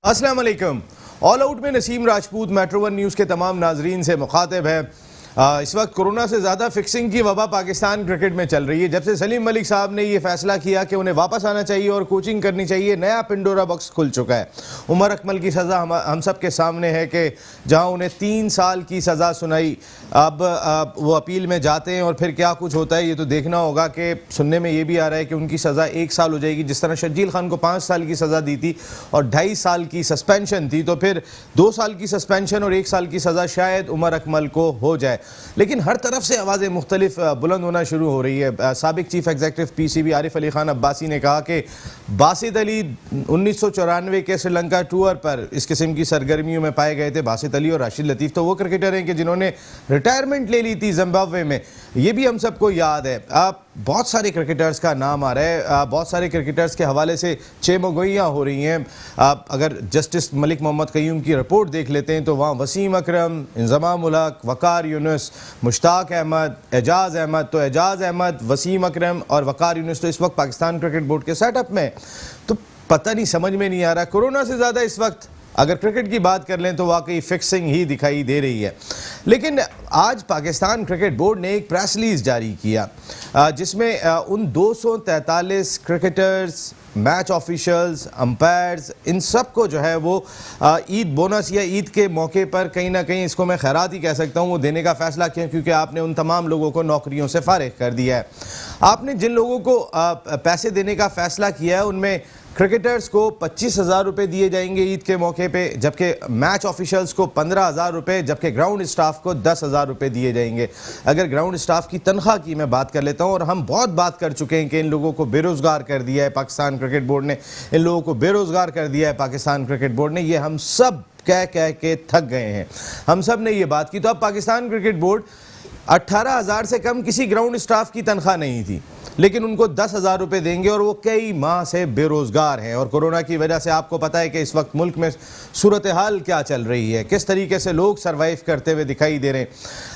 अस्सलाम वालेकुम। All out में Naseem Rajput metro one news के तमाम नाजरीन से मुखातिब है। इस वक्त कोरोना से ज़्यादा फिक्सिंग की वबा पाकिस्तान क्रिकेट में चल रही है। जब से सलीम मलिक साहब ने ये फैसला किया कि उन्हें वापस आना चाहिए और कोचिंग करनी चाहिए, नया पिंडोरा बॉक्स खुल चुका है। उमर अकमल की सज़ा हम सब के सामने है कि जहां उन्हें 3 साल की सज़ा सुनाई, अब वो अपील में जाते हैं और फिर क्या कुछ होता है ये तो देखना होगा। कि सुनने में ये भी आ रहा है कि उनकी सज़ा 1 साल हो जाएगी। जिस तरह शर्जील खान को 5 साल की सज़ा दी थी और 2.5 साल की सस्पेंशन थी, तो फिर 2 साल की सस्पेंशन और 1 साल की सज़ा शायद उमर अकमल को हो जाए। लेकिन हर तरफ से आवाज़ें मुख्तलिफ बुलंद होना शुरू हो रही है। साबिक chief executive PCB Arif Ali Khan Abbasi ने कहा कि बासित अली 1994 के श्रीलंका टूर पर इस किस्म की सरगर्मियों में पाए गए थे। बासित अली और राशिद लतीफ़ तो वो क्रिकेटर हैं कि जिन्होंने रिटायरमेंट ले ली थी जिम्बाब्वे में, ये भी हम सबको याद है। बहुत सारे क्रिकेटर्स का नाम आ रहा है, बहुत सारे क्रिकेटर्स के हवाले से चेमगोइयाँ हो रही हैं। अगर जस्टिस मलिक मोहम्मद क़य्यूम की रिपोर्ट देख लेते हैं तो वहाँ वसीम अकरम, इंज़माम उल हक, वक़ार यूनुस, मुश्ताक अहमद, एजाज़ अहमद, तो एजाज़ अहमद, वसीम अकरम और वक़ार यूनुस तो इस वक्त पाकिस्तान क्रिकेट बोर्ड के सेटअप में। तो पता नहीं, समझ में नहीं आ रहा। कोरोना से ज़्यादा इस वक्त अगर क्रिकेट की बात कर लें तो वाकई फिक्सिंग ही दिखाई दे रही है। लेकिन आज पाकिस्तान क्रिकेट बोर्ड ने एक प्रेस रिलीज जारी किया जिसमें उन 243 क्रिकेटर्स, मैच ऑफिशियल्स, अंपायर्स, इन सब को जो है वो ईद बोनस या ईद के मौके पर कहीं ना कहीं, इसको मैं खैरात ही कह सकता हूँ, वो देने का फैसला किया। क्योंकि आपने उन तमाम लोगों को नौकरियों से फारिग कर दिया है। आपने जिन लोगों को पैसे देने का फैसला किया है उनमें क्रिकेटर्स को 25,000 रुपये दिए जाएंगे ईद के मौके पे, जबकि मैच ऑफिशियल्स को 15,000 रुपये, जबकि ग्राउंड स्टाफ को 10,000 रुपये दिए जाएंगे। अगर ग्राउंड स्टाफ की तनख्वाह की मैं बात कर लेता हूँ, और हम बहुत बात कर चुके हैं कि इन लोगों को बेरोज़गार कर दिया है पाकिस्तान क्रिकेट बोर्ड ने, इन लोगों को बेरोज़गार कर दिया है पाकिस्तान क्रिकेट बोर्ड ने, ये हम सब कह कह के थक गए हैं। हम सब ने ये बात की। तो अब पाकिस्तान क्रिकेट बोर्ड 18,000 से कम किसी ग्राउंड स्टाफ की तनख्वाह नहीं थी, लेकिन उनको 10,000 रुपये देंगे और वो कई माह से बेरोज़गार हैं। और कोरोना की वजह से आपको पता है कि इस वक्त मुल्क में सूरत हाल क्या चल रही है, किस तरीके से लोग सर्वाइव करते हुए दिखाई दे रहे हैं।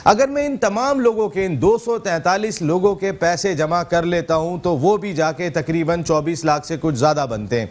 अगर मैं इन तमाम लोगों के, इन 243 लोगों के पैसे जमा कर लेता हूँ तो वो भी जाके तकरीबन 24 लाख से कुछ ज़्यादा बनते हैं।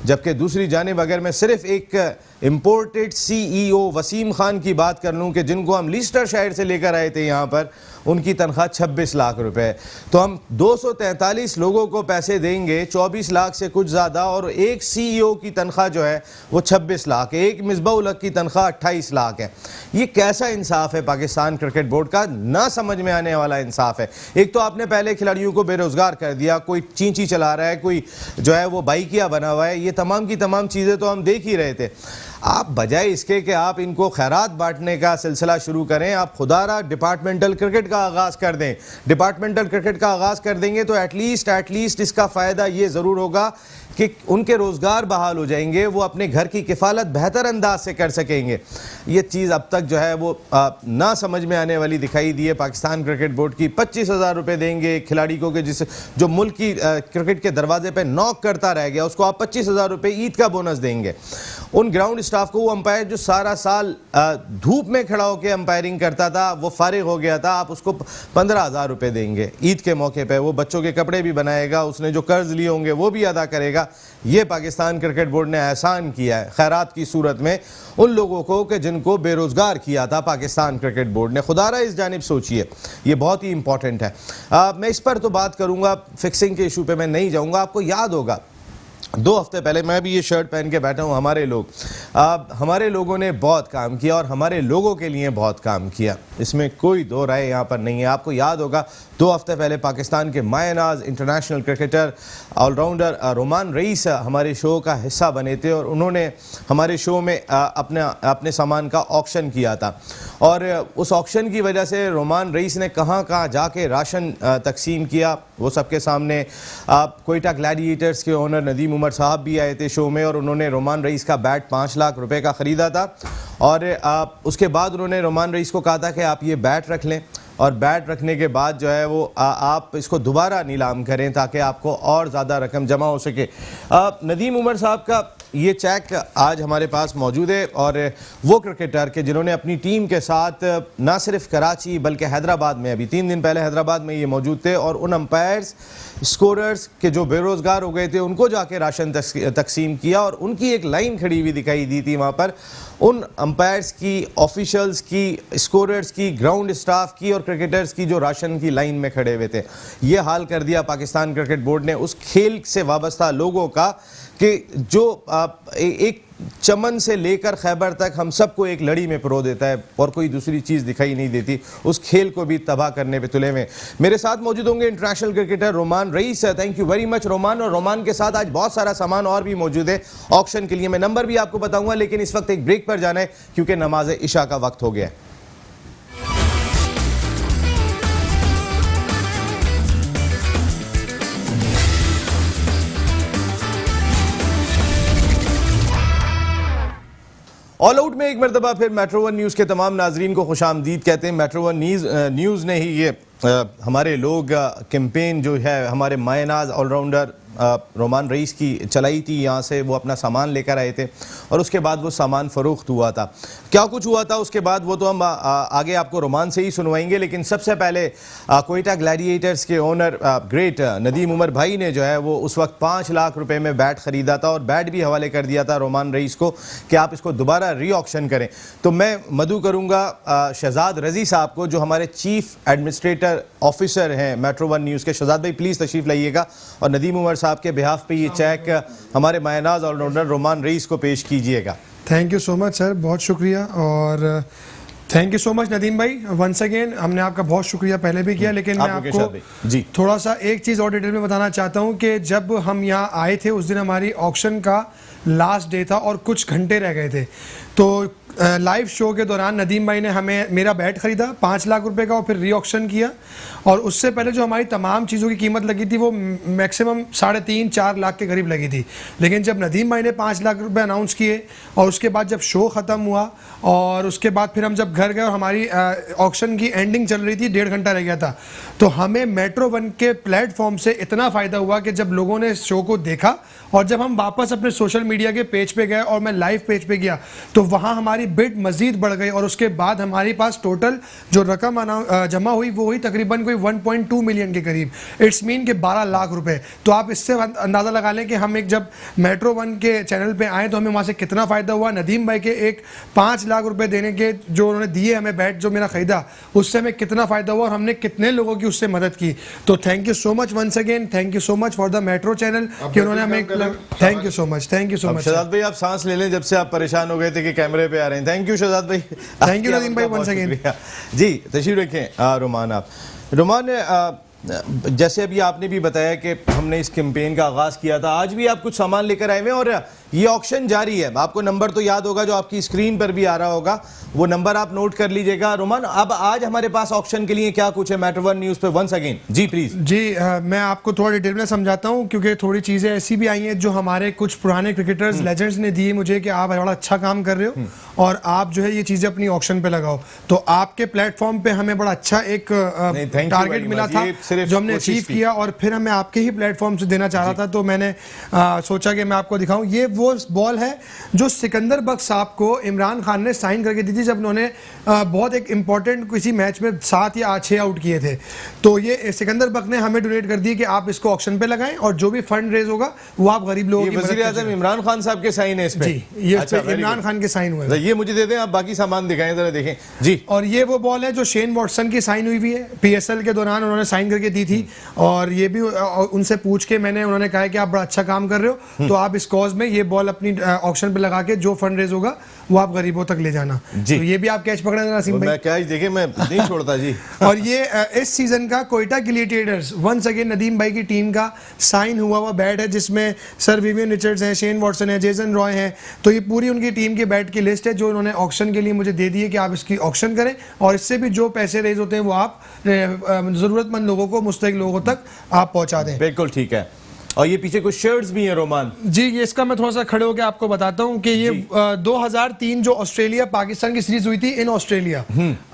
जबकि दूसरी जानिब अगर मैं सिर्फ एक इम्पोर्टेड CEO वसीम खान की बात कर लूँ कि जिनको हम लीस्टर शहर से लेकर आए थे यहाँ पर, उनकी तनख्वाह 26 लाख रुपए। तो हम 243 लोगों को पैसे देंगे 24 लाख से कुछ ज़्यादा, और एक CEO की तनख्वाह जो है वो 26 लाख है, एक मिसबाह उल हक की तनख्वाह 28 लाख है। ये कैसा इंसाफ है पाकिस्तान क्रिकेट बोर्ड का? ना समझ में आने वाला इंसाफ है। एक तो आपने पहले खिलाड़ियों को बेरोज़गार कर दिया, कोई चींची चला रहा है, कोई जो है वो बाइकिया बना हुआ है, ये तमाम की तमाम चीज़ें तो हम देख ही रहे थे। आप बजाय इसके कि आप इनको खैरात बांटने का सिलसिला शुरू करें, आप खुदारा डिपार्टमेंटल क्रिकेट का आगाज़ कर दें। डिपार्टमेंटल क्रिकेट का आगाज़ कर देंगे तो एटलीस्ट इसका फ़ायदा ये ज़रूर होगा कि उनके रोज़गार बहाल हो जाएंगे, वो अपने घर की किफ़ालत बेहतर अंदाज से कर सकेंगे। ये चीज़ अब तक जो है वो ना समझ में आने वाली दिखाई दी है पाकिस्तान क्रिकेट बोर्ड की। 25,000 रुपये देंगे खिलाड़ी को कि जो मुल्क की क्रिकेट के दरवाजे पर नॉक करता रह गया, उसको आप 25,000 रुपये ईद का बोनस देंगे। उन ग्राउंड स्टाफ को, वो अंपायर जो सारा साल धूप में खड़ा होकर अंपायरिंग करता था, वो फारिग हो गया था, आप उसको 15,000 रुपये देंगे ईद के मौके पे। वो बच्चों के कपड़े भी बनाएगा, उसने जो कर्ज लिए होंगे वो भी अदा करेगा। ये पाकिस्तान क्रिकेट बोर्ड ने एहसान किया है खैरात की सूरत में उन लोगों को कि जिनको बेरोज़गार किया था पाकिस्तान क्रिकेट बोर्ड ने। खुदारा इस जानिब सोचिए, ये बहुत ही इंपॉर्टेंट है। मैं इस पर तो बात करूँगा, फिक्सिंग के इशू पे मैं नहीं जाऊँगा। आपको याद होगा 2 हफ्ते पहले, मैं भी ये शर्ट पहन के बैठा हूँ, हमारे लोगों ने बहुत काम किया और हमारे लोगों के लिए बहुत काम किया, इसमें कोई दो राय यहाँ पर नहीं है। आपको याद होगा 2 हफ्ते पहले पाकिस्तान के मायनाज international cricketer allrounder Roman rice हमारे शो का हिस्सा बने थे और उन्होंने हमारे शो में अपने सामान का ऑक्शन किया था। और उस ऑक्शन की वजह से रोमान रईस ने कहाँ कहाँ जाके राशन तकसीम किया, वो सबके सामने। कोयटा ग्लैडिएटर्स के ओनर नदीम उमर साहब भी आए थे शो में और उन्होंने रोमान रईस का बैट 5 लाख रुपए का ख़रीदा था। और उसके बाद उन्होंने रोमान रईस को कहा था कि आप ये बैट रख लें, और बैट रखने के बाद जो है वो आप इसको दोबारा नीलाम करें ताकि आपको और ज़्यादा रकम जमा हो सके। नदीम उमर साहब का ये चेक आज हमारे पास मौजूद है और वो क्रिकेटर के जिन्होंने अपनी टीम के साथ ना सिर्फ कराची बल्कि हैदराबाद में अभी 3 दिन पहले हैदराबाद में ये मौजूद थे और उन अंपायर्स स्कोरर्स के जो बेरोज़गार हो गए थे उनको जाके राशन तकसीम किया और उनकी एक लाइन खड़ी हुई दिखाई दी थी वहाँ पर उन अंपायर्स की, ऑफिशियल्स की, स्कोरर्स की, ग्राउंड स्टाफ की और क्रिकेटर्स की जो राशन की लाइन में खड़े हुए थे। ये हाल कर दिया पाकिस्तान क्रिकेट बोर्ड ने उस खेल से वाबस्ता लोगों का कि जो एक चमन से लेकर खैबर तक हम सबको एक लड़ी में पिरो देता है और कोई दूसरी चीज़ दिखाई नहीं देती, उस खेल को भी तबाह करने पे तुले हुए। मेरे साथ मौजूद होंगे international cricketer Roman Raees. Thank you very much Roman. और रोमान के साथ आज बहुत सारा सामान और भी मौजूद है ऑक्शन के लिए। मैं नंबर भी आपको बताऊंगा, लेकिन इस वक्त एक ब्रेक पर जाना है क्योंकि नमाज इशा का वक्त हो गया है। ऑल आउट में एक मरतबा फिर मेट्रो वन न्यूज़ के तमाम नाजरीन को खुशामदीद कहते हैं। मेट्रो वन न्यूज़ ने ही ये हमारे लोग कैंपेन जो है हमारे मायनाज ऑलराउंडर रोमान रईस की चलाई थी। यहाँ से वो अपना सामान लेकर आए थे और उसके बाद वो सामान फ़रोख्त हुआ था। क्या कुछ हुआ था उसके बाद वो तो हम आगे आपको रोमान से ही सुनवाएंगे, लेकिन सबसे पहले कोयटा ग्लैडिएटर्स के ओनर ग्रेट नदीम उमर भाई ने जो है वो उस वक्त 5 लाख रुपए में बैट ख़रीदा था और बैट भी हवाले कर दिया था रोमान रईस को कि आप इसको दोबारा री ऑक्शन करें। तो मैं मदू करूँगा शहजाद रजी साहब को, जो हमारे चीफ एडमिनिस्ट्रेटर ऑफिसर हैं मेट्रो वन न्यूज़ के। शहजाद भाई प्लीज़ तशरीफ़ लाइएगा और नदीम उमर साहब के बिहाफ पे ये चेक हमारे मायनाज ऑलराउंडर रोमान रईस को पेश कीजिएगा। Thank you so much sir, बहुत शुक्रिया। और thank you so much Nadeem भाई, वंस अगेन हमने आपका बहुत शुक्रिया पहले भी किया, लेकिन मैं आपको जी थोड़ा सा एक चीज़ और डिटेल में बताना चाहता हूं कि जब हम यहाँ आए थे उस दिन हमारी ऑक्शन का लास्ट डे था और कुछ घंटे रह गए थे। तो लाइव शो के दौरान नदीम भाई ने हमें मेरा बैट ख़रीदा 5 लाख रुपए का और फिर री ऑक्शन किया। और उससे पहले जो हमारी तमाम चीज़ों की कीमत लगी थी वो मैक्सिमम 3.5-4 लाख के करीब लगी थी। लेकिन जब नदीम भाई ने 5 लाख रुपए अनाउंस किए और उसके बाद जब शो ख़त्म हुआ और उसके बाद फिर हम जब घर गए और हमारी ऑक्शन की एंडिंग चल रही थी, 1.5 घंटा रह गया था, तो हमें मेट्रो वन के प्लेटफॉर्म से इतना फ़ायदा हुआ कि जब लोगों ने शो को देखा और जब हम वापस अपने सोशल मीडिया के पेज पे गए और मैं लाइव पेज पे गया तो वहाँ हमारी बिड मज़ीद बढ़ गई और उसके बाद हमारे पास टोटल जो रकम जमा हुई वो हुई तकरीबन कोई 1.2 मिलियन के करीब। इट्स मीन के 12 लाख रुपए। तो आप इससे अंदाज़ा लगा लें कि हम एक जब मेट्रो वन के चैनल पे आए तो हमें वहाँ से कितना फ़ायदा हुआ। नदीम भाई के एक 5 लाख रुपए देने के जो उन्होंने दिए हमें बैट जो मेरा ख़रीदा, उससे हमें कितना फ़ायदा हुआ और हमने कितने लोगों की उससे मदद की। तो thank you so much once again, thank you so much for the metro channel कि उन्होंने हमें, thank you so much, thank you so much. Shahzad भाई आप सांस ले लें, जब से आप परेशान हो गए थे कि कैमरे पे आ रहे हैं। थैंक यू शहजाद भाई। थैंक यू नदीम भाई वंस अगेन। जी तशरीफ रखें रोमान। आप रोमान जैसे अभी आपने भी बताया कि हमने इस कैंपेन का आगाज़ किया था, आज भी आप कुछ सामान लेकर आए हुए हैं और ये ऑक्शन जारी है। आपको नंबर तो याद होगा जो आपकी स्क्रीन पर भी आ रहा होगा, वो नंबर आप नोट कर लीजिएगा। रोमान अब आज हमारे पास ऑक्शन के लिए क्या कुछ है मेट्रो वन न्यूज़ पे वंस अगेन? जी प्लीज़। जी मैं आपको थोड़ा डिटेल में समझाता हूँ क्योंकि थोड़ी चीज़ें ऐसी भी आई हैं जो हमारे कुछ पुराने क्रिकेटर्स लेजेंड्स ने दी मुझे कि आप बड़ा अच्छा काम कर रहे हो और आप जो है ये चीज़ें अपनी ऑक्शन पे लगाओ। तो आपके प्लेटफॉर्म पे हमें बड़ा अच्छा एक टारगेट मिला था जो हमने अचीव किया और फिर हमें आपके ही प्लेटफॉर्म से देना चाह रहा था। तो मैंने सोचा कि मैं आपको दिखाऊं। ये वो बॉल है जो सिकंदर बख्श साहब को इमरान खान ने साइन करके दी थी जब उन्होंने बहुत एक इंपॉर्टेंट किसी मैच में 7 या 6 आउट किए थे। तो ये सिकंदर बख्श ने हमें डोनेट कर दी कि आप इसको ऑक्शन पे लगाएं और जो भी फंड रेज होगा वो आप गरीब लोगों की मदद करें। वज़ीर-ए-आज़म इमरान खान साहब के साइन है इस पे? जी, ये अच्छा, इमरान खान के साइन हुए। ये मुझे दे दें, आप बाकी सामान दिखाएं जरा देखें जी। और ये वो बॉल है जो शेन वॉटसन की साइन हुई हुई है, PSL के दौरान उन्होंने साइन करके दी थी और ये भी उनसे पूछ के मैंने, उन्होंने कहा कि आप बड़ा अच्छा काम कर रहे हो तो आप इस कॉज में ये बॉल अपनी ऑक्शन पे लगा के जो फंड रेज होगा वो आप गरीबों तक ले जाना। तो ये भी आप कैच पकड़े नसीम भाई। मैं कैच देखे मैं नहीं छोड़ता जी। और ये इस सीजन का Quetta gladiators once again Nadeem भाई की टीम का साइन हुआ बैट है जिसमें सर विवियन रिचर्ड्स हैं, शेन वॉटसन है, जेसन रॉय हैं। तो ये पूरी उनकी टीम की बैट की लिस्ट है जो उन्होंने ऑक्शन के लिए मुझे दे दी है कि आप इसकी ऑक्शन करें और इससे भी जो पैसे रेज होते हैं वो आप ज़रूरतमंद लोगों को, मुस्तहिक लोगों तक आप पहुंचा दें। बिल्कुल ठीक है। और ये पीछे कुछ शर्ट्स भी हैं रोमान। जी, ये इसका मैं थोड़ा सा खड़े होकर आपको बताता हूँ कि ये 2003 जो ऑस्ट्रेलिया पाकिस्तान की सीरीज हुई थी इन ऑस्ट्रेलिया,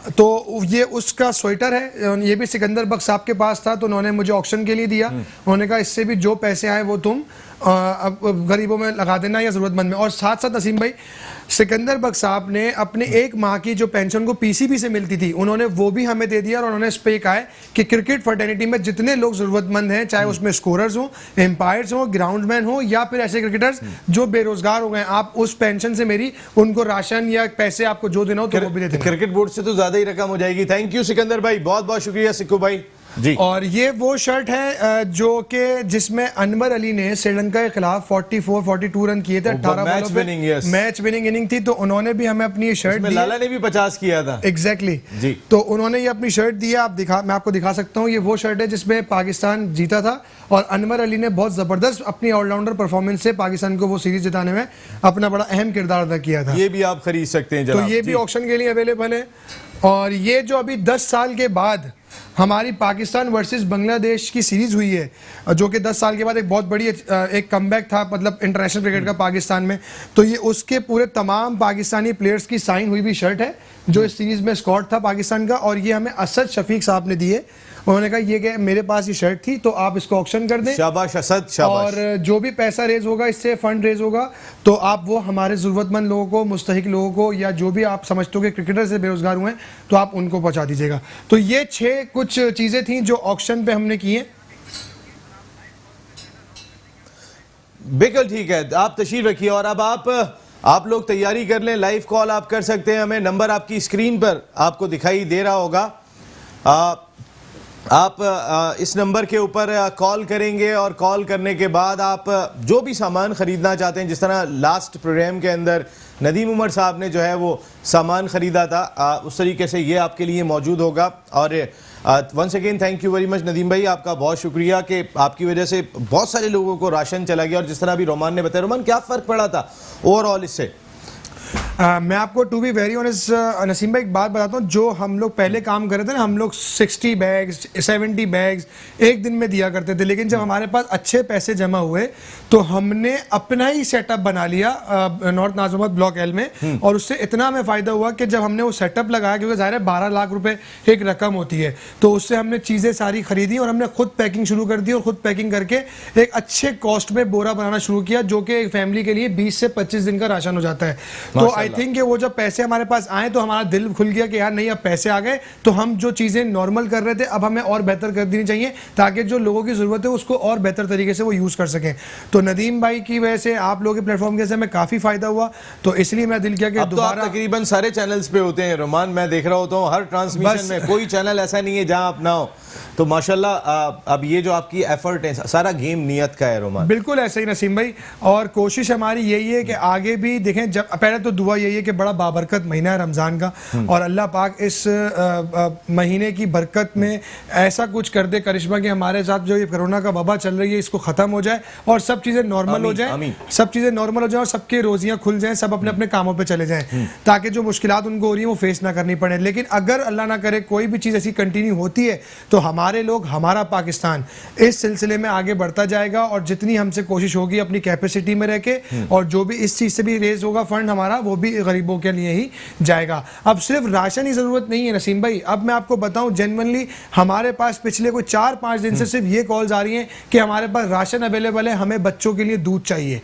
तो ये उसका स्वेटर है। ये भी सिकंदर बख्श साहब के पास था, तो उन्होंने मुझे ऑक्शन के लिए दिया। उन्होंने कहा इससे भी जो पैसे आए वो तुम गरीबों में लगा देना या जरूरतमंद में। और साथ साथ नसीम भाई, सिकंदर बख्श साहब ने अपने एक माह की जो पेंशन को पीसीबी से मिलती थी, उन्होंने वो भी हमें दे दिया। और उन्होंने इस पे कहा है कि क्रिकेट फर्टर्निटी में जितने लोग जरूरतमंद हैं, चाहे उसमें स्कोरर्स हो, एम्पायर्स हो, ग्राउंडमैन हो, या फिर ऐसे क्रिकेटर्स जो बेरोजगार हो गए, आप उस पेंशन से मेरी उनको राशन या पैसे आपको जो देना हो तो वो भी दे देना। क्रिकेट बोर्ड से तो ज्यादा ही रकम हो जाएगी। थैंक यू सिकंदर भाई, बहुत बहुत शुक्रिया सिक्कू भाई जी। और ये वो शर्ट है जो कि जिसमें अनवर अली ने श्रीलंका के खिलाफ 44-42 रन किए थे 18 बॉलों पे, मैच विनिंग इनिंग थी। तो उन्होंने भी हमें अपनी ये शर्ट दी। लाला ने भी 50 किया था। एग्जैक्टली जी। तो उन्होंने ये अपनी शर्ट दी है, आप मैं आपको दिखा सकता हूँ। ये वो शर्ट है जिसमें पाकिस्तान जीता था और अनवर अली ने बहुत जबरदस्त अपनी ऑलराउंडर परफॉर्मेंस से पाकिस्तान को वो सीरीज जिताने में अपना बड़ा अहम किरदार अदा किया था। ये भी आप खरीद सकते हैं तो ये भी ऑक्शन के लिए अवेलेबल है। और ये जो अभी 10 साल के बाद हमारी पाकिस्तान वर्सेस बांग्लादेश की सीरीज हुई है, जो कि 10 साल के बाद एक बहुत बड़ी एक कमबैक था, मतलब इंटरनेशनल क्रिकेट का पाकिस्तान में। तो ये उसके पूरे तमाम पाकिस्तानी प्लेयर्स की साइन हुई भी शर्ट है जो इस सीरीज में स्कॉट था पाकिस्तान का। और ये हमें असद शफीक साहब ने दी है। उन्होंने कहा ये कि मेरे पास ये शर्ट थी तो आप इसको ऑक्शन कर दें। शाबाश असद, शाबाश। और जो भी पैसा रेज होगा, इससे फंड रेज होगा, तो आप वो हमारे जरूरतमंद लोगों को, मुस्तहिक लोगों को, या जो भी आप समझते हो कि क्रिकेटर से बेरोजगार हुए हैं, तो आप उनको पहुंचा दीजिएगा। तो ये 6 कुछ चीजें थी जो ऑक्शन पे हमने की हैं। बिल्कुल ठीक है, आप तशरीफ रखिए। और अब आप लोग तैयारी कर लें, लाइव कॉल आप कर सकते हैं हमें। नंबर आपकी स्क्रीन पर आपको दिखाई दे रहा होगा। आप इस नंबर के ऊपर कॉल करेंगे और कॉल करने के बाद आप जो भी सामान ख़रीदना चाहते हैं, जिस तरह लास्ट प्रोग्राम के अंदर नदीम उमर साहब ने जो है वो सामान ख़रीदा था, उस तरीके से ये आपके लिए मौजूद होगा। और once again thank you very much Nadeem भाई, आपका बहुत शुक्रिया कि आपकी वजह से बहुत सारे लोगों को राशन चला गया। और जिस तरह अभी रोमान ने बताया, रोमान क्या फ़र्क पड़ा था ओवरऑल इससे? मैं आपको to be very honest Naseem भाई एक बात बताता हूँ। जो हम लोग पहले काम कर रहे थे ना, हम लोग 60 बैग्स 70 बैग्स एक दिन में दिया करते थे। लेकिन जब हमारे पास अच्छे पैसे जमा हुए तो हमने अपना ही सेटअप बना लिया नॉर्थ नाज़िमाबाद ब्लॉक एल में। और उससे इतना हमें फ़ायदा हुआ कि जब हमने वो सेटअप लगाया, क्योंकि ज़ाहिर है 12 लाख रुपए एक रकम होती है, तो उससे हमने चीज़ें सारी खरीदी और हमने खुद पैकिंग शुरू कर दी। और खुद पैकिंग करके एक अच्छे कॉस्ट में बोरा बनाना शुरू किया, जो कि एक फैमिली के लिए 20 से 25 दिन का राशन हो जाता है। तो आई थिंक कि वो जब पैसे हमारे पास आए तो हमारा दिल खुल गया कि यार नहीं, अब पैसे आ गए तो हम जो चीज़ें नॉर्मल कर रहे थे अब हमें और बेहतर कर देनी चाहिए, ताकि जो लोगों की ज़रूरत है उसको और बेहतर तरीके से वो यूज़ कर सकें। तो नदीम भाई की वजह से, आप लोगों के प्लेटफॉर्म के से हमें काफ़ी फ़ायदा हुआ। तो इसलिए मैं दिल किया कि दोबारा तकरीबन सारे चैनल्स पे होते हैं रोमान, मैं देख रहा होता हूँ हर ट्रांसमिशन में, कोई चैनल ऐसा नहीं है जहाँ आप ना हो। तो माशाल्लाह अब ये जो आपकी एफर्ट है, सारा गेम नियत का है रोमान। बिल्कुल ऐसे ही नसीम भाई, और कोशिश हमारी यही है कि आगे भी देखें। जब पहले तो दुआ यही है कि बड़ा बाबरकत महीना है रमज़ान का, और अल्लाह पाक इस महीने की बरकत में ऐसा कुछ कर दे करिश्मा कि हमारे साथ जो ये कोरोना का वबा चल रही है इसको ख़त्म हो जाए और सब चीज़ें नॉर्मल हो जाए, सब चीज़ें नॉर्मल हो जाए और सबके रोजियाँ खुल जाएँ, सब अपने अपने कामों पर चले जाएँ, ताकि जो मुश्किलात उनको हो रही है वो फेस ना करनी पड़े। लेकिन अगर अल्लाह ना करे कोई भी चीज़ ऐसी कंटिन्यू होती है तो हमारे लोग, हमारा पाकिस्तान इस सिलसिले में आगे बढ़ता जाएगा। और जितनी हमसे कोशिश होगी अपनी कैपेसिटी में रह के, और जो भी इस चीज़ से भी रेज होगा फंड हमारा, वो भी गरीबों के लिए ही जाएगा। अब सिर्फ राशन की ज़रूरत नहीं है नसीम भाई, अब मैं आपको बताऊं जेन्युइनली हमारे पास पिछले कोई 4-5 दिन से सिर्फ ये कॉल्स आ रही हैं कि हमारे पास राशन अवेलेबल है, हमें बच्चों के लिए दूध चाहिए।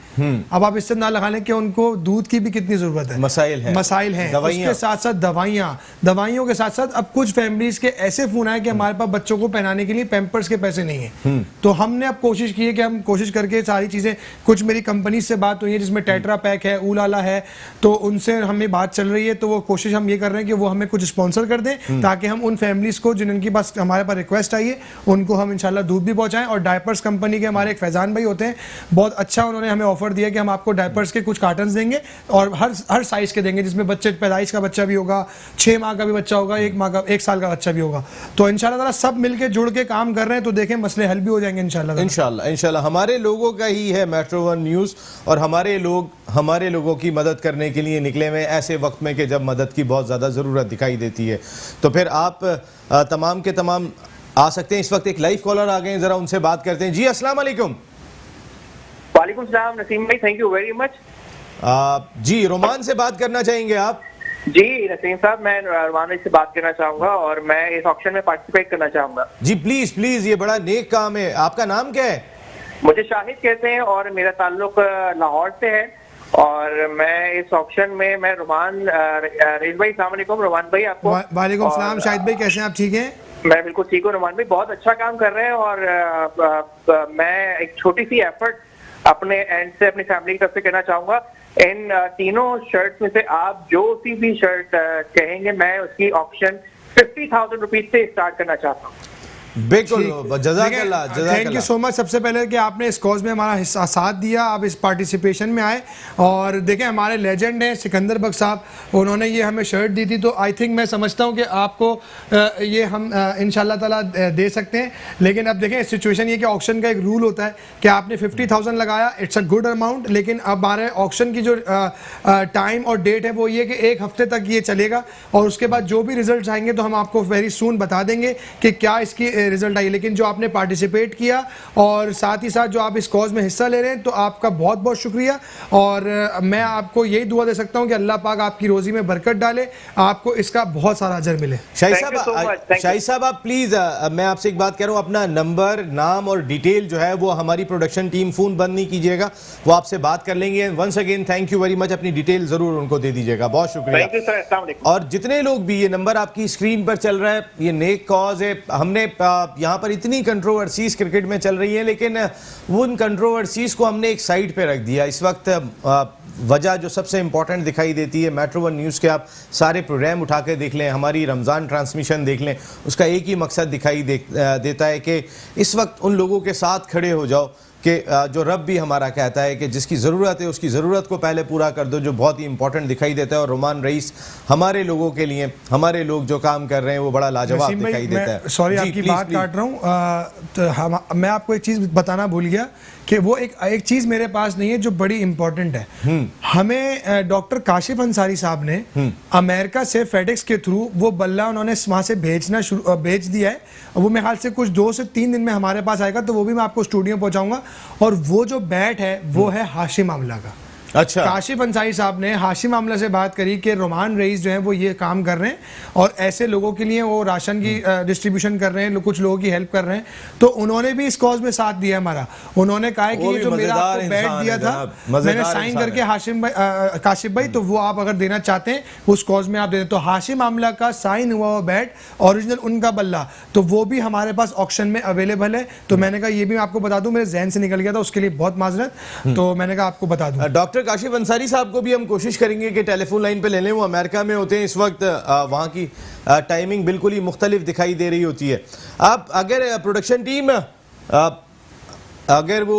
अब आप इससे ना लगा लें कि उनको दूध की भी कितनी ज़रूरत है, मसाइल हैं। उसके साथ साथ दवाइयों के साथ साथ अब कुछ फैमिलीज के ऐसे फ़ोन आए कि हमारे पास बच्चों को पहनाने के लिए पैम्पर्स के पैसे नहीं है। तो हमने अब कोशिश की है कि हम कोशिश करके सारी चीज़ें, कुछ मेरी कंपनी से बात हुई है जिसमें टेट्रा पैक है, ऊलाला है, तो उनसे हमें बात चल रही है। तो वो कोशिश हम ये कर रहे हैं कि वो हमें कुछ स्पॉन्सर कर दें, ताकि हम उन फैमिलीज को जिनके पास हमारे पास रिक्वेस्ट आई है उनको हम इंशाल्लाह दूध भी पहुंचाएं। और डायपर्स कंपनी के हमारे एक फैजान भाई होते हैं, बहुत अच्छा उन्होंने हमें ऑफर दिया कि हम आपको डायपर्स के कुछ कार्टन्स देंगे और हर साइज़ के देंगे, जिसमें बच्चे पैदाइश का बच्चा भी होगा, 6 माह का भी बच्चा होगा, 1 साल का बच्चा भी होगा। तो इंशाल्लाह ताला सब मिलके जुड़ के काम कर रहे हैं, तो देखें मसले हल भी हो जाएंगे इंशाल्लाह। हमारे लोगों का ही है मेट्रो 1 न्यूज़, और हमारे लोगों की मदद करने के लिए निकले हुए ऐसे वक्त में कि जब मदद की बहुत ज़्यादा ज़रूरत दिखाई देती है। तो फिर आप तमाम के तमाम आ सकते हैं। इस वक्त एक लाइव कॉलर आ गए हैं, ज़रा उनसे बात करते हैं। जी अस्सलाम वालेकुम। वालेकुम सलाम नसीम भाई, थैंक यू वेरी मच। जी, रोमान से बात करना चाहेंगे आप? जी नसीम साहब, मैं रुमान भाई से बात करना चाहूंगा और मैं इस ऑक्शन में पार्टिसिपेट करना चाहूंगा। जी प्लीज प्लीज, ये बड़ा नेक काम है। आपका नाम क्या है? मुझे शाहिद कहते हैं और मेरा ताल्लुक लाहौर से है और मैं इस ऑक्शन में मैं रुमान रेज भाई, अस्सलाम वालेकुम रुमान भाई आपको। वालेकुम सलाम शाहिद भाई, कैसे हैं आप? ठीक हैं? मैं बिल्कुल ठीक हूँ रुमान भाई, बहुत अच्छा काम कर रहे हैं और मैं एक छोटी सी एफर्ट अपने एंड से अपनी फैमिली की तरफ से कहना चाहूंगा। इन तीनों शर्ट में से आप जो सी भी शर्ट कहेंगे, मैं उसकी ऑक्शन 50,000 रुपीज से स्टार्ट करना चाहता हूँ। बिल्कुल, जज़ाकल्लाह थैंक यू जज़ाकल्लाह। So much. सबसे पहले कि आपने इस कॉज में हमारा हिस्सा साथ दिया, आप इस पार्टिसिपेशन में आए। और देखें, हमारे लेजेंड हैं सिकंदर बख्श साहब, उन्होंने ये हमें शर्ट दी थी, तो आई थिंक मैं समझता हूँ कि आपको ये हम इंशाल्लाह ताला दे सकते हैं। लेकिन अब देखें, सिचुएशन ये कि ऑक्शन का एक रूल होता है कि आपने 50,000 लगाया, इट्स अ गुड अमाउंट। लेकिन अब हमारे ऑक्शन की जो टाइम और डेट है वो ये कि 1 हफ्ते तक ये चलेगा और उसके बाद जो भी रिजल्ट आएंगे तो हम आपको वेरी सून बता देंगे कि क्या इसकी रिजल्ट आई। लेकिन जो आपने पार्टिसिपेट किया और साथ ही साथ जो आप इस कॉज में हिस्सा ले रहे हैं, तो आपका बहुत बहुत शुक्रिया। और मैं आपको यही दुआ दे सकता हूं कि अल्लाह पाक आपकी रोजी में बरकत डाले, आपको इसका बहुत सारा अजर मिले। Shahid Thank you so much. साहब, Thank you. शाहिद साहब, आप प्लीज, मैं आपसे एक बात कह रहा हूँ, अपना नंबर, नाम और डिटेल जो है वो हमारी प्रोडक्शन टीम फोन बंद नहीं कीजिएगा, वो आपसे बात कर लेंगे। Once again thank you very much, अपनी डिटेल जरूर उनको दे दीजिएगा। बहुत शुक्रिया। थैंक यू सर, अस्सलाम वालेकुम। और जितने लोग भी, ये नंबर आपकी स्क्रीन पर चल रहा है, ये नेक कॉज है। हमने यहाँ पर इतनी कंट्रोवर्सीज क्रिकेट में चल रही है, लेकिन उन कंट्रोवर्सीज को हमने एक साइड पे रख दिया। इस वक्त वजह जो सबसे इंपॉर्टेंट दिखाई देती है, मेट्रो वन न्यूज़ के आप सारे प्रोग्राम उठा के देख लें, हमारी रमज़ान ट्रांसमिशन देख लें, उसका एक ही मकसद दिखाई देता है कि इस वक्त उन लोगों के साथ खड़े हो जाओ कि जो रब भी हमारा कहता है कि जिसकी ज़रूरत है उसकी ज़रूरत को पहले पूरा कर दो, जो बहुत ही इंपॉर्टेंट दिखाई देता है। और रुमान रईस हमारे लोगों के लिए, हमारे लोग जो काम कर रहे हैं वो बड़ा लाजवाब दिखाई देता है। सॉरी जी, आपकी प्लीज़, बात प्लीज़। काट रहा हूँ, तो मैं आपको एक चीज़ बताना भूल गया कि वो एक चीज़ मेरे पास नहीं है जो बड़ी इंपॉर्टेंट है। हमें डॉक्टर काशिफ अंसारी साहब ने अमेरिका से फेडेक्स के थ्रू वो बल्ला उन्होंने वहाँ से भेज दिया है। वो मेरे ख्याल से कुछ 2 से 3 दिन में हमारे पास आएगा, तो वो भी मैं आपको स्टूडियो पहुँचाऊँगा। और वो जो बैट है वो है हाशिम आमला का। अच्छा, काशिफ अंसारी साहब ने हाशिम आमला से बात करी कि रुमान रईस जो है वो ये काम कर रहे हैं और ऐसे लोगों के लिए वो राशन की डिस्ट्रीब्यूशन कर रहे हैं, कुछ लोगों की हेल्प कर रहे हैं। तो उन्होंने भी इस कॉज में साथ दिया हमारा। उन्होंने कहा है कि ये जो मेरा आपको बैट दिया था, मैंने साइन करके हाशिम भाई, काशिफ भाई, तो वो आप अगर देना चाहते हैं उस कॉज में आप दे दें। तो हाशिम आमला का साइन हुआ वो बैट, ओरिजिनल उनका बल्ला, तो वो भी हमारे पास ऑक्शन में अवेलेबल है। तो मैंने कहा ये भी मैं आपको बता दूं, मेरे जहन से निकल गया था, उसके लिए बहुत माजरत। तो मैंने कहा आपको बता दूं। डॉक्टर काशिफ अंसारी साहब को भी हम कोशिश करेंगे कि टेलीफोन लाइन पे ले लें। वो अमेरिका में होते हैं इस वक्त, वहाँ की टाइमिंग बिल्कुल ही मुख्तलिफ दिखाई दे रही होती है। आप अगर प्रोडक्शन टीम अगर वो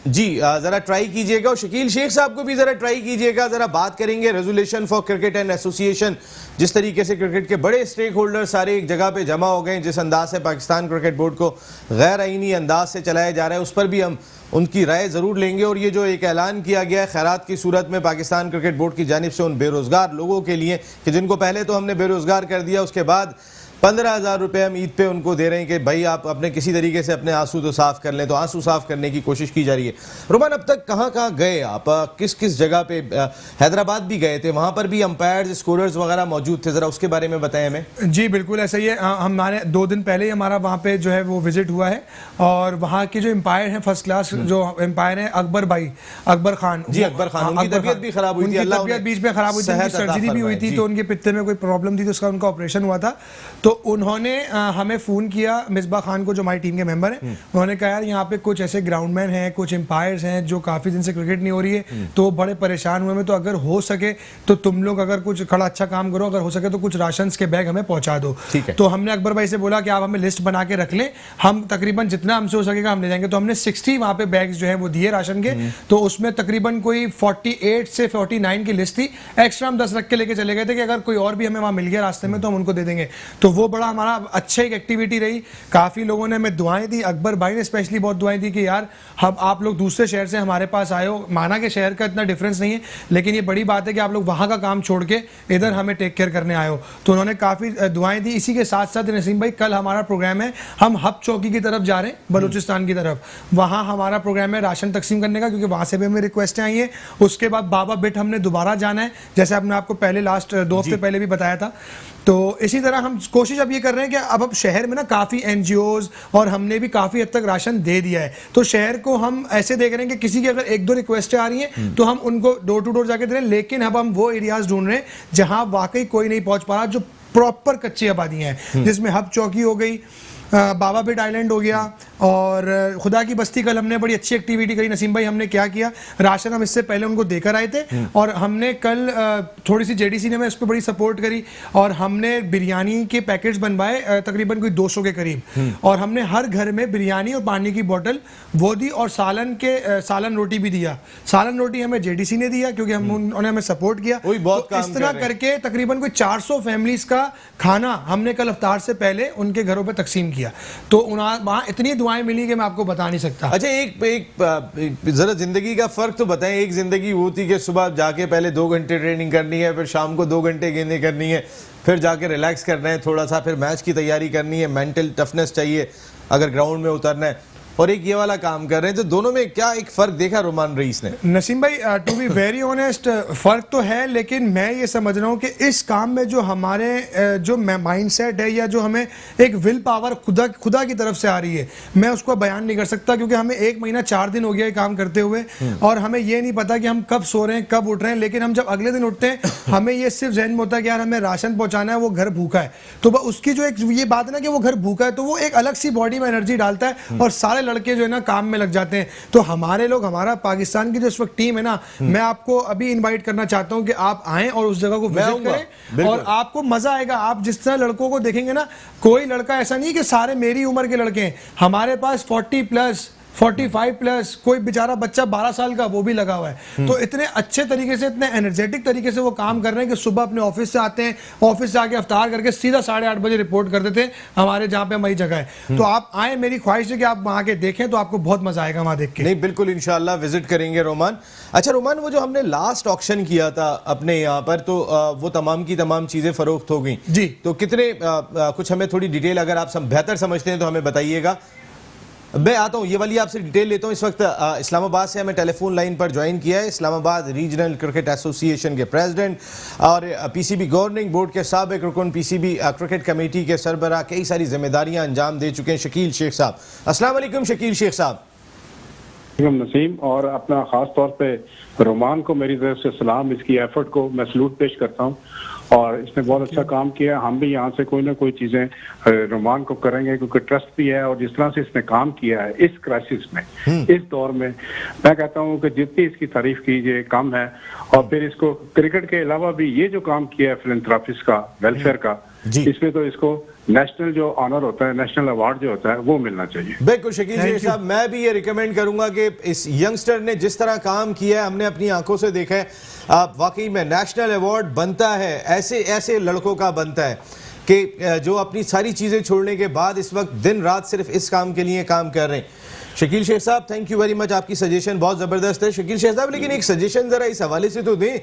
जी ज़रा ट्राई कीजिएगा, और शकील शेख साहब को भी ज़रा ट्राई कीजिएगा। ज़रा बात करेंगे resolution for cricket and association, जिस तरीके से क्रिकेट के बड़े स्टेक होल्डर सारे एक जगह पे जमा हो गए, जिस अंदाज से पाकिस्तान क्रिकेट बोर्ड को गैर आईनी अंदाज से चलाया जा रहा है, उस पर भी हम उनकी राय ज़रूर लेंगे। और ये जो एक ऐलान किया गया है खैरात की सूरत में पाकिस्तान क्रिकेट बोर्ड की जानिब से उन बेरोज़गार लोगों के लिए कि जिनको पहले तो हमने बेरोज़गार कर दिया, उसके बाद 15,000 रुपये हम ईद पे उनको दे रहे हैं कि भाई आप अपने किसी तरीके से अपने आंसू तो साफ़ कर लें, तो आंसू साफ़ करने की कोशिश की जा रही है। रुमान, अब तक कहाँ कहाँ गए आप, किस किस जगह पे? हैदराबाद भी गए थे, वहाँ पर भी अंपायर्स, स्कोरर्स वगैरह मौजूद थे, ज़रा उसके बारे में बताएं हमें। जी बिल्कुल ऐसा ही है। हमारे 2 दिन पहले ही हमारा वहाँ पे जो है वो विजिट हुआ है और वहाँ के जो एम्पायर हैं, फर्स्ट क्लास जो एम्पायर हैं, अकबर खान जी, अकबर खान, उनकी तबीयत भी खराब हुई थी, उनकी तबीयत बीच में खराब हुई थी, उनकी सर्जरी भी हुई थी, तो उनके पित्ते में कोई प्रॉब्लम थी, तो उसका उनका ऑपरेशन हुआ था। तो उन्होंने हमें फ़ोन किया, मिसबा खान को जो हमारी टीम के मेंबर हैं, उन्होंने कहा यार यहाँ पे कुछ ऐसे ग्राउंडमैन हैं, कुछ एम्पायर्स हैं जो काफ़ी दिन से क्रिकेट नहीं हो रही है, तो बड़े परेशान हुए में, तो अगर हो सके तो तुम लोग अगर कुछ खड़ा अच्छा काम करो, अगर हो सके तो कुछ राशन के बैग हमें पहुँचा दो। तो हमने अकबर भाई से बोला कि आप हमें लिस्ट बना के रख लें, हम तकरीबन जितना हमसे हो सकेगा हम ले जाएंगे। तो हमने 60 वहाँ पे बैग्स जो है वो दिए राशन के। तो उसमें तकरीबन कोई 48 से 49 की लिस्ट थी, एक्स्ट्रा हम 10 रख के लेके चले गए थे कि अगर कोई और भी हमें वहाँ मिल गया रास्ते में तो हम उनको दे देंगे। तो वो बड़ा हमारा अच्छा एक एक्टिविटी रही। काफ़ी लोगों ने हमें दुआएं दी, अकबर भाई ने स्पेशली बहुत दुआएं दी कि यार हम आप लोग दूसरे शहर से हमारे पास आए हो। माना कि शहर का इतना डिफरेंस नहीं है, लेकिन ये बड़ी बात है कि आप लोग वहाँ का काम छोड़ के इधर हमें टेक केयर करने आए हो। तो उन्होंने काफ़ी दुआएं दी। इसी के साथ साथ नसीम भाई कल हमारा प्रोग्राम है, हम हब चौकी की तरफ जा रहे हैं, बलूचिस्तान की तरफ। वहाँ हमारा प्रोग्राम है राशन तकसीम करने का, क्योंकि वहाँ से भी हमें रिक्वेस्टें आई हैं। उसके बाद बाबा बिट हमने दोबारा जाना है, जैसे आपने आपको पहले लास्ट 2 हफ्ते पहले भी बताया था। तो इसी तरह हम कोशिश अब ये कर रहे हैं कि अब शहर में ना काफ़ी एनजीओज और हमने भी काफ़ी हद तक राशन दे दिया है। तो शहर को हम ऐसे देख रहे हैं कि किसी की अगर 1-2 रिक्वेस्टें आ रही हैं तो हम उनको डोर टू डोर जाके दे रहे हैं। लेकिन अब हम वो एरियाज ढूंढ रहे हैं जहां वाकई कोई नहीं पहुंच पा रहा, जो प्रॉपर कच्ची आबादी हैं, जिसमें हब चौकी हो गई, बाबा बिट आइलैंड हो गया और खुदा की बस्ती। कल हमने बड़ी अच्छी एक्टिविटी करी नसीम भाई। हमने क्या किया, राशन हम इससे पहले उनको देकर आए थे और हमने कल थोड़ी सी जेडीसी ने हमें उस पर बड़ी सपोर्ट करी और हमने बिरयानी के पैकेट्स बनवाए तकरीबन कोई 200 के करीब। और हमने हर घर में बिरयानी और पानी की बोतल वो दी और सालन रोटी भी दिया। सालन रोटी हमें जेडीसी ने दिया क्योंकि हम उन्होंने हमें सपोर्ट किया। बहुत तो इस तरह करके तकरीबन कोई 400 फैमिलीज का खाना हमने कल इफ्तार से पहले उनके घरों पर तकसीम किया। तो वहाँ इतनी दुआएं मिली कि मैं आपको बता नहीं सकता। अच्छा, एक जरा जिंदगी का फर्क तो बताएं। एक जिंदगी वो थी कि सुबह जाके पहले 2 घंटे ट्रेनिंग करनी है, फिर शाम को 2 घंटे गेंदें करनी है, फिर जाके रिलैक्स करना है थोड़ा सा, फिर मैच की तैयारी करनी है, मेंटल टफनेस चाहिए अगर ग्राउंड में उतरना है, और एक ये वाला काम कर रहे हैं। तो दोनों में क्या एक फर्क देखा रोमान रईस ने? नसीम भाई, टू बी वेरी ऑनेस्ट, फर्क तो है, लेकिन मैं ये समझ रहा हूँ कि इस काम में जो हमारे जो माइंडसेट है या जो हमें एक विल पावर खुदा की तरफ से आ रही है, मैं उसको बयान नहीं कर सकता क्योंकि हमें 1 महीना 4 दिन हो गया ये काम करते हुए और हमें ये नहीं पता कि हम कब सो रहे हैं कब उठ रहे हैं। लेकिन हम जब अगले दिन उठते हैं हमें ये सिर्फ जहन में होता है कि यार हमें राशन पहुंचाना है, वो घर भूखा है। तो उसकी जो एक ये बात है ना कि वो घर भूखा है, तो वो एक अलग सी बॉडी में एनर्जी डालता है और सारे लड़के जो है ना काम में लग जाते हैं। तो हमारे लोग, हमारा पाकिस्तान की जो इस वक्त टीम है ना, मैं आपको अभी इनवाइट करना चाहता हूं कि आप आएं और उस जगह को विजिट करें और आपको मजा आएगा। आप जिस तरह लड़कों को देखेंगे ना, कोई लड़का ऐसा नहीं कि सारे मेरी उम्र के लड़के हैं। हमारे पास 40+, 45+, कोई बेचारा बच्चा 12 साल का वो भी लगा हुआ है। तो इतने अच्छे तरीके से, इतने एनर्जेटिक तरीके से वो काम कर रहे हैं कि सुबह अपने ऑफिस से आते हैं, ऑफिस से आके अफ्तार करके सीधा 8:30 बजे रिपोर्ट कर देते हैं हमारे जहाँ पे हमारी जगह है। तो आप आए, मेरी ख्वाहिश है कि आप वहाँ के देखें, तो आपको बहुत मजा आएगा वहाँ देख के। नहीं, बिल्कुल इंशाल्लाह विजिट करेंगे रोमान। अच्छा रोमान, वो जो हमने लास्ट ऑक्शन किया था अपने यहाँ पर, तो वो तमाम की तमाम चीजें फरोख्त हो गई जी। तो कितने कुछ हमें थोड़ी डिटेल अगर आप बेहतर समझते हैं तो हमें बताइएगा। मैं आता हूँ, ये वाली आपसे डिटेल लेता हूँ। इस वक्त इस्लामाबाद से हमें टेलीफोन लाइन पर ज्वाइन किया है इस्लामाबाद रीजनल क्रिकेट एसोसिएशन के प्रेसिडेंट और पीसीबी गवर्निंग बोर्ड के साबिक रुकन, पीसीबी क्रिकेट कमेटी के सरबराह, कई सारी जिम्मेदारियां अंजाम दे चुके हैं, शकील शेख साहब। अस्सलाम वालेकुम शकील शेख साहब। नसीम, और अपना खास तौर पे रोमान को मेरी तरफ से सलाम, इसकी एफर्ट को मैं सलूट पेश करता हूँ और इसने बहुत अच्छा काम किया। हम भी यहाँ से कोई ना कोई चीजें रोमान को करेंगे क्योंकि ट्रस्ट भी है और जिस तरह से इसने काम किया है इस क्राइसिस में, इस दौर में, मैं कहता हूँ कि जितनी इसकी तारीफ कीजिए कम है। और फिर इसको क्रिकेट के अलावा भी ये जो काम किया है फिलैंथ्रोपिस्ट का, वेलफेयर का, इसमें तो इसको नेशनल जो ऑनर होता है, नेशनल अवार्ड जो होता है, वो मिलना चाहिए। बिल्कुल शकील शेख साहब, मैं भी ये रिकमेंड करूंगा कि इस यंगस्टर ने जिस तरह काम किया है, हमने अपनी आंखों से देखा है, वाकई में नेशनल अवार्ड बनता है। ऐसे ऐसे लड़कों का बनता है कि जो अपनी सारी चीजें छोड़ने के बाद इस वक्त दिन रात सिर्फ इस काम के लिए काम कर रहे हैं। शकील शेख साहब, थैंक यू वेरी मच, आपकी सजेशन बहुत ज़बरदस्त है। शकील शेख साहब, लेकिन एक सजेशन ज़रा इस हवाले से तो दें,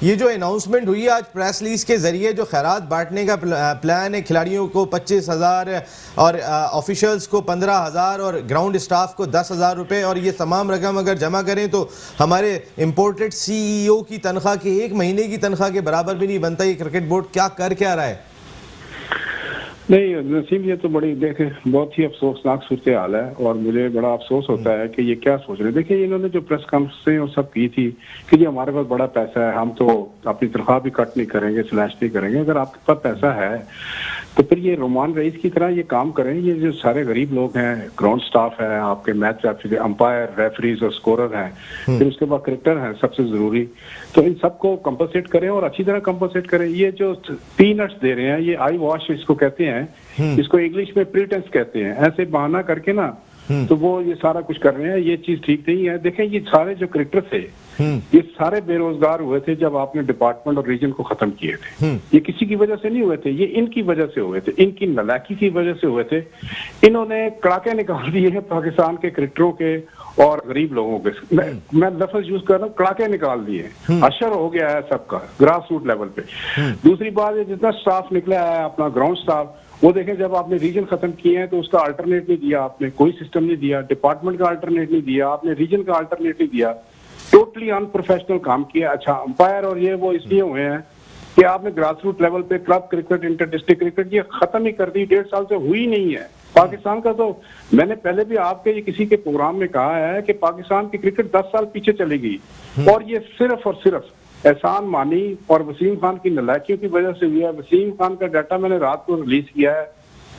ये जो अनाउंसमेंट हुई आज प्रेस रिलीज के ज़रिए, जो खैरात बांटने का प्लान है, खिलाड़ियों को 25,000 और ऑफिशियल्स को 15,000 और ग्राउंड स्टाफ को 10,000 रुपये, और ये तमाम रकम अगर जमा करें तो हमारे इम्पोर्टेड CEO की तनख्वाह के 1 महीने की तनख्वाह के बराबर भी नहीं बनता। ये क्रिकेट बोर्ड क्या रहा है? नहीं नसीम, ये तो बड़ी देखे बहुत ही अफसोसनाक सूरत हाल है और मुझे बड़ा अफसोस होता है कि ये क्या सोच रहे हैं। देखिए, इन्होंने जो प्रेस कॉन्फ्रेंस और सब की थी कि जी हमारे पास बड़ा पैसा है, हम तो अपनी तनख्वाह भी कट नहीं करेंगे, स्लैश नहीं करेंगे। अगर आपके पास पैसा है तो फिर ये रोमान रईस की तरह ये काम करें। ये जो सारे गरीब लोग हैं, ग्राउंड स्टाफ है, आपके मैच अंपायर, रेफरीज और स्कोरर हैं, फिर उसके बाद क्रिकेटर हैं सबसे जरूरी, तो इन सबको कंपनसेट करें और अच्छी तरह कंपनसेट करें। ये जो पीनट्स दे रहे हैं, ये आई वॉश इसको कहते हैं, इसको इंग्लिश में प्रीटेंस कहते हैं, ऐसे बहाना करके ना, तो वो ये सारा कुछ कर रहे हैं, ये चीज ठीक नहीं है। देखें, ये सारे जो क्रिकेटर थे ये सारे बेरोजगार हुए थे जब आपने डिपार्टमेंट और रीजन को खत्म किए थे। ये किसी की वजह से नहीं हुए थे, ये इनकी वजह से हुए थे, इनकी नालायकी की वजह से हुए थे। इन्होंने कड़ाके निकाल दिए हैं पाकिस्तान के क्रिकेटरों के और गरीब लोगों के। मैं लफ्ज यूज कर रहा हूँ, कड़ाके निकाल दिए। अशर हो गया है सबका ग्रास रूट लेवल पे। दूसरी बात, ये जितना स्टाफ निकला है अपना ग्राउंड स्टाफ, वो देखें जब आपने रीजन खत्म किए हैं तो उसका अल्टरनेट नहीं दिया आपने, कोई सिस्टम नहीं दिया, डिपार्टमेंट का अल्टरनेट नहीं दिया आपने, रीजन का अल्टरनेट नहीं दिया, टोटली अनप्रोफेशनल काम किया। अच्छा, अंपायर और ये वो इसलिए हुए हैं कि आपने ग्रास रूट लेवल पे club cricket, inter district cricket ये खत्म ही कर दी, 1.5 साल से हुई नहीं है। पाकिस्तान का तो मैंने पहले भी आपके ये किसी के प्रोग्राम में कहा है कि पाकिस्तान की क्रिकेट 10 साल पीछे चली गई, और ये सिर्फ और सिर्फ एहसान मानी और वसीम खान की नालायकियों की वजह से हुआ है। वसीम खान का डाटा मैंने रात को रिलीज किया है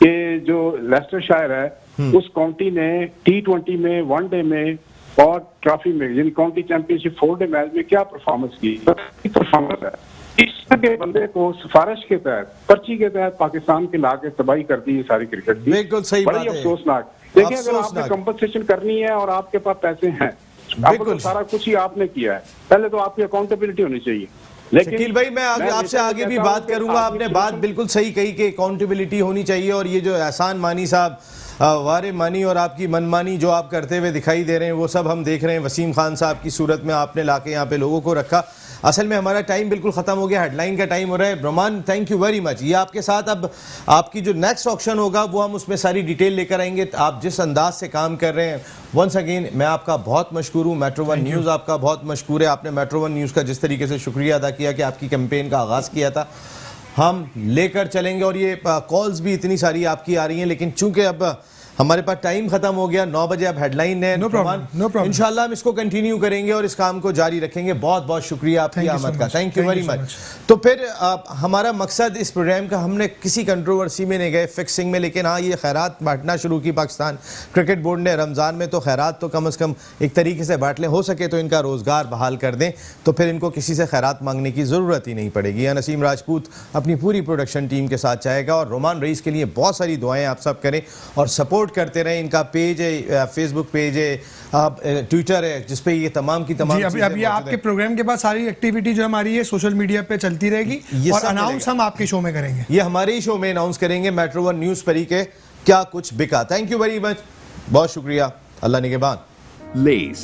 कि जो लेस्टरशायर है उस काउंटी ने T20 में, वनडे में और ट्रॉफी में, यानी काउंटी चैंपियनशिप 4-डे मैच में क्या परफॉर्मेंस की परफॉर्मेंस है। इस तरह के बंदे को सिफारिश के तहत, पर्ची के तहत पाकिस्तान के ला के तबाही कर दी ये सारी क्रिकेट की। बिल्कुल सही बात बड़ी है। अफसोसनाक। देखिए, अगर आपने अफसोसनाक। कंपनसेशन करनी है और आपके पास पैसे हैं, आपको तो सारा कुछ ही आपने किया है, पहले तो आपकी अकाउंटेबिलिटी होनी चाहिए। लेकिन शकील भाई, मैं आपसे आगे भी बात करूंगा। आपने बात बिल्कुल सही कही कि अकाउंटेबिलिटी होनी चाहिए, और ये जो एहसान मानी साहब वारे मानी और आपकी मनमानी जो आप करते हुए दिखाई दे रहे हैं, वो सब हम देख रहे हैं। वसीम खान साहब की सूरत में आपने लाके यहाँ पे लोगों को रखा। असल में हमारा टाइम बिल्कुल ख़त्म हो गया, हेडलाइन का टाइम हो रहा है। ब्रह्मान, थैंक यू वेरी मच। ये आपके साथ अब आपकी जो नेक्स्ट ऑक्शन होगा वो हम उसमें सारी डिटेल लेकर आएंगे। आप जिस अंदाज से काम कर रहे हैं, वंस अगेन मैं आपका बहुत मशकूर हूँ। मेट्रो वन न्यूज़ आपका बहुत मशकूर है। आपने मेट्रो वन न्यूज़ का जिस तरीके से शुक्रिया अदा किया कि आपकी कैंपेन का आगाज़ किया था, हम लेकर चलेंगे। और ये कॉल्स भी इतनी सारी आपकी आ रही हैं, लेकिन चूंकि अब हमारे पास टाइम खत्म हो गया, 9 बजे अब हेडलाइन है। No problem. इंशाल्लाह हम इसको कंटिन्यू करेंगे और इस काम को जारी रखेंगे। बहुत बहुत शुक्रिया आपकी आमद का, थैंक यू वेरी मच। तो फिर हमारा मकसद इस प्रोग्राम का, हमने किसी कंट्रोवर्सी में नहीं गए, फिक्सिंग में, लेकिन हाँ ये खैरात बांटना शुरू की पाकिस्तान क्रिकेट बोर्ड ने। रमज़ान में तो खैरात तो कम से कम एक तरीके से बांट लें, हो सके तो इनका रोज़गार बहाल कर दें, तो फिर इनको किसी से खैरात मांगने की ज़रूरत ही नहीं पड़ेगी। या नसीम राजपूत अपनी पूरी प्रोडक्शन टीम के साथ चाहेगा, और रोमान रईस के लिए बहुत सारी दुआएं आप सब करें और सपोर्ट करते रहें। इनका पेज है, फेसबुक पेज है, ट्विटर है, जिसपे ये तमाम की तमाम अभी आपके प्रोग्राम के बाद सारी एक्टिविटी जो हमारी है सोशल मीडिया पे चलती रहेगी, और अनाउंस हम आपके शो में करेंगे। ये हमारे ही शो में अनाउंस करेंगे, मेट्रो वन न्यूज़ पर ही के क्या कुछ बिका। थैंक यू वेरी मच, बहुत शुक्रिया, अल्लाह निगहबान। Lays